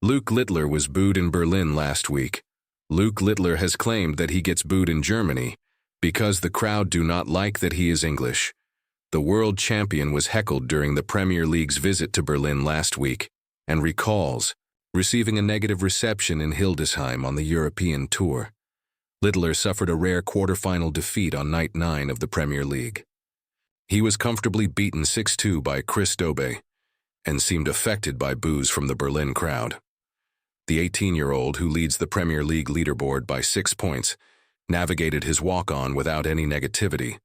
Luke Littler was booed in Berlin last week. Luke Littler has claimed that he gets booed in Germany because the crowd do not like that he is English. The world champion was heckled during the Premier League's visit to Berlin last week and recalls receiving a negative reception in Hildesheim on the European tour. Littler suffered a rare quarter-final defeat on night 9 of the Premier League. He was comfortably beaten 6-2 by Chris Dobe and seemed affected by boos from the Berlin crowd. The 18-year-old, who leads the Premier League leaderboard by 6 points, navigated his walk-on without any negativity,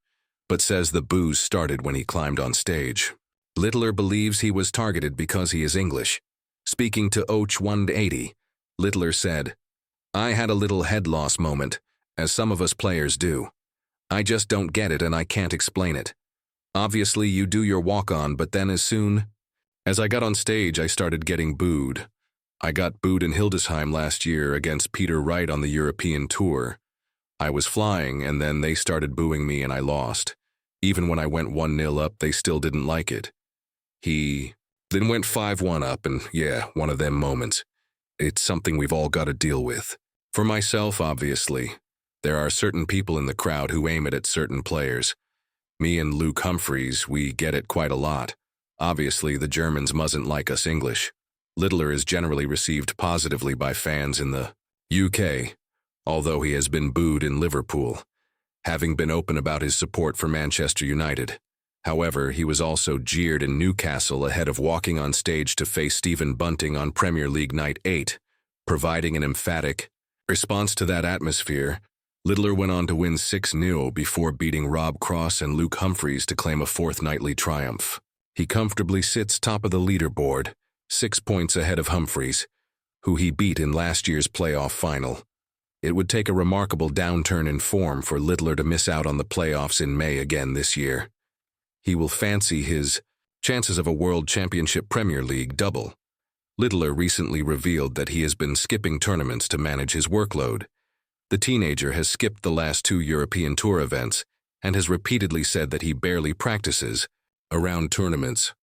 but says the boos started when he climbed on stage. Littler believes he was targeted because he is English. Speaking to Och 180, Littler said, "I had a little head loss moment, as some of us players do. I just don't get it and I can't explain it. Obviously you do your walk-on, but then as soon as I got on stage I started getting booed. I got booed in Hildesheim last year against Peter Wright on the European tour. I was flying and then they started booing me and I lost. Even when I went 1-0 up, they still didn't like it. He then went 5-1 up and yeah, one of them moments. It's something we've all got to deal with. For myself, obviously, there are certain people in the crowd who aim it at certain players. Me and Luke Humphries, we get it quite a lot. Obviously, the Germans mustn't like us English. Littler is generally received positively by fans in the UK, although he has been booed in Liverpool, having been open about his support for Manchester United. However, he was also jeered in Newcastle ahead of walking on stage to face Stephen Bunting on Premier League Night 8, providing an emphatic response to that atmosphere. Littler went on to win 6-0 before beating Rob Cross and Luke Humphries to claim a 4th nightly triumph. He comfortably sits top of the leaderboard, 6 points ahead of Humphries, who he beat in last year's playoff final. It would take a remarkable downturn in form for Littler to miss out on the playoffs in May again this year. He will fancy his chances of a World Championship Premier League double. Littler recently revealed that he has been skipping tournaments to manage his workload. The teenager has skipped the last 2 European Tour events and has repeatedly said that he barely practices around tournaments.